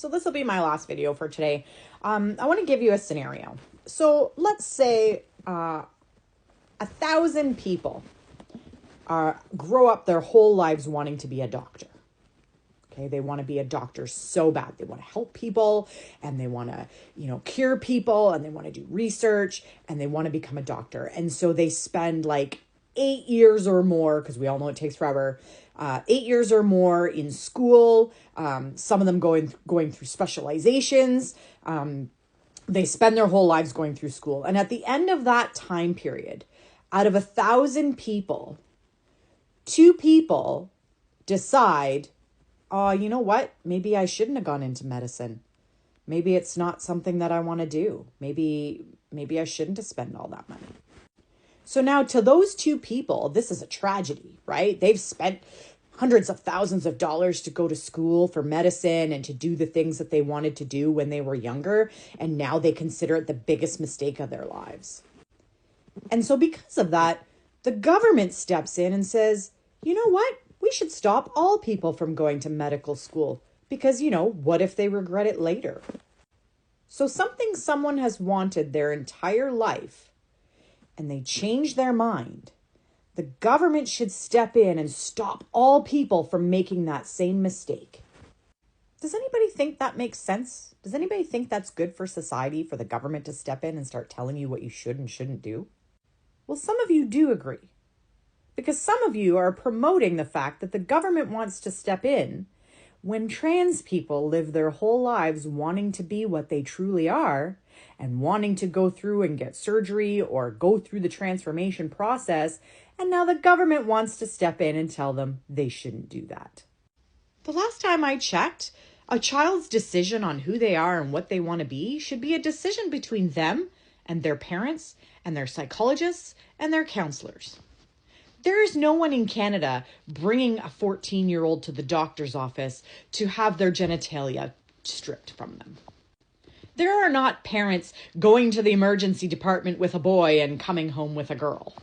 So this will be my last video for today. I want to give you a scenario. So let's say 1,000 people grow up their whole lives wanting to be a doctor. Okay, they want to be a doctor so bad. They want to help people and they want to, cure people and they want to do research and they want to become a doctor. And so they spend like 8 years or more, because we all know it takes forever, 8 years or more in school. Some of them going through specializations. They spend their whole lives going through school. And at the end of that time period, out of 1,000 people, 2 people decide, oh, you know what? Maybe I shouldn't have gone into medicine. Maybe it's not something that I want to do. Maybe I shouldn't have spent all that money. So now to those 2 people, this is a tragedy, right? They've spent hundreds of thousands of dollars to go to school for medicine and to do the things that they wanted to do when they were younger. And now they consider it the biggest mistake of their lives. And so because of that, the government steps in and says, you know what? We should stop all people from going to medical school because, what if they regret it later? So something someone has wanted their entire life and they change their mind, the government should step in and stop all people from making that same mistake. Does anybody think that makes sense? Does anybody think that's good for society, for the government to step in and start telling you what you should and shouldn't do? Well, some of you do agree. Because some of you are promoting the fact that the government wants to step in when trans people live their whole lives wanting to be what they truly are and wanting to go through and get surgery or go through the transformation process. And now the government wants to step in and tell them they shouldn't do that. The last time I checked, a child's decision on who they are and what they want to be should be a decision between them and their parents and their psychologists and their counselors. There is no one in Canada bringing a 14-year-old to the doctor's office to have their genitalia stripped from them. There are not parents going to the emergency department with a boy and coming home with a girl.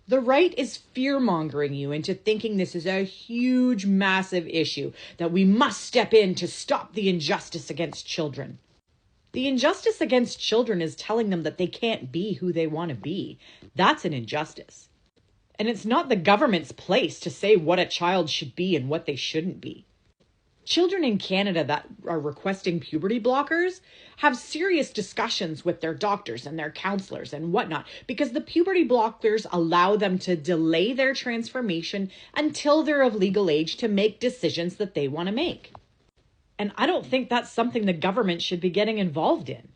The right is fear-mongering you into thinking this is a huge, massive issue, that we must step in to stop the injustice against children. The injustice against children is telling them that they can't be who they want to be. That's an injustice. And it's not the government's place to say what a child should be and what they shouldn't be. Children in Canada that are requesting puberty blockers have serious discussions with their doctors and their counselors and whatnot, because the puberty blockers allow them to delay their transformation until they're of legal age to make decisions that they want to make. And I don't think that's something the government should be getting involved in.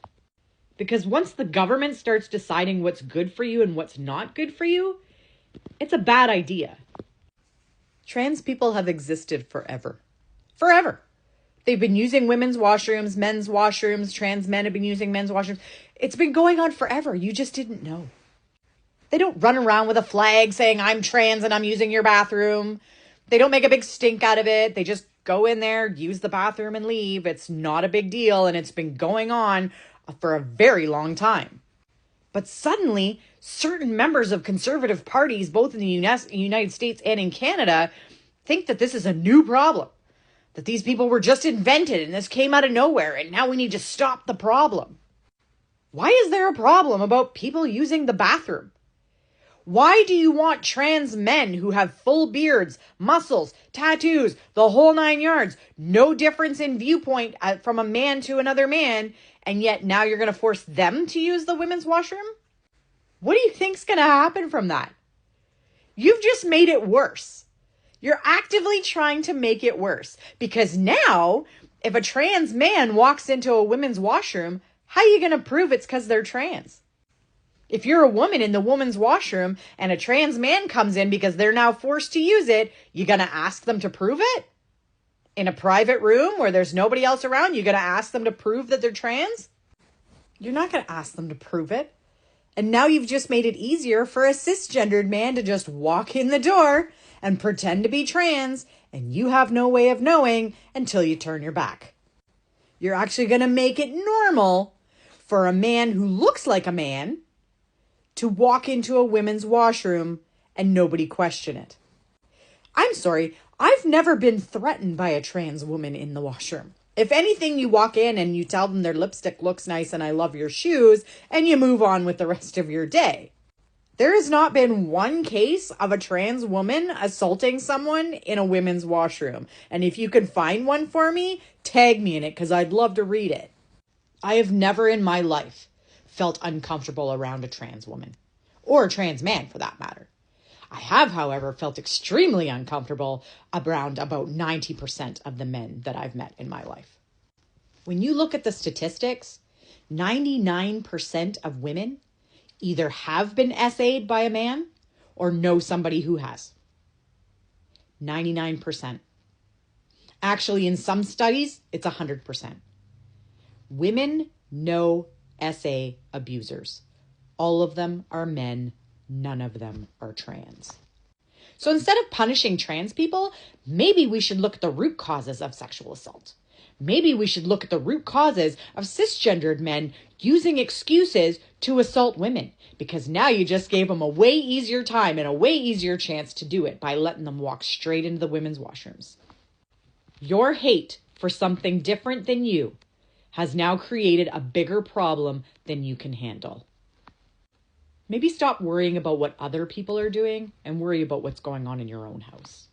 Because once the government starts deciding what's good for you and what's not good for you, it's a bad idea. Trans people have existed forever. Forever. They've been using women's washrooms, men's washrooms. Trans men have been using men's washrooms. It's been going on forever. You just didn't know. They don't run around with a flag saying, I'm trans and I'm using your bathroom. They don't make a big stink out of it. They just go in there, use the bathroom and leave. It's not a big deal. And it's been going on for a very long time. But suddenly, certain members of conservative parties, both in the United States and in Canada, think that this is a new problem. That these people were just invented and this came out of nowhere and now we need to stop the problem. Why is there a problem about people using the bathroom? Why do you want trans men who have full beards, muscles, tattoos, the whole 9 yards, no difference in viewpoint from a man to another man, and yet now you're going to force them to use the women's washroom? What do you think's going to happen from that? You've just made it worse. You're actively trying to make it worse, because now if a trans man walks into a women's washroom, how are you going to prove it's because they're trans? If you're a woman in the woman's washroom and a trans man comes in because they're now forced to use it, you going to ask them to prove it? In a private room where there's nobody else around, you're going to ask them to prove that they're trans? You're not going to ask them to prove it. And now you've just made it easier for a cisgendered man to just walk in the door and pretend to be trans, and you have no way of knowing until you turn your back. You're actually going to make it normal for a man who looks like a man to walk into a women's washroom and nobody question it. I'm sorry, I've never been threatened by a trans woman in the washroom. If anything, you walk in and you tell them their lipstick looks nice and I love your shoes, and you move on with the rest of your day. There has not been one case of a trans woman assaulting someone in a women's washroom. And if you can find one for me, tag me in it because I'd love to read it. I have never in my life felt uncomfortable around a trans woman, or a trans man for that matter. I have, however, felt extremely uncomfortable around about 90% of the men that I've met in my life. When you look at the statistics, 99% of women either have been SA'd by a man or know somebody who has. 99%. Actually, in some studies, it's 100%. Women know SA abusers. All of them are men. None of them are trans. So instead of punishing trans people, maybe we should look at the root causes of sexual assault. Maybe we should look at the root causes of cisgendered men using excuses to assault women, because now you just gave them a way easier time and a way easier chance to do it by letting them walk straight into the women's washrooms. Your hate for something different than you has now created a bigger problem than you can handle. Maybe stop worrying about what other people are doing and worry about what's going on in your own house.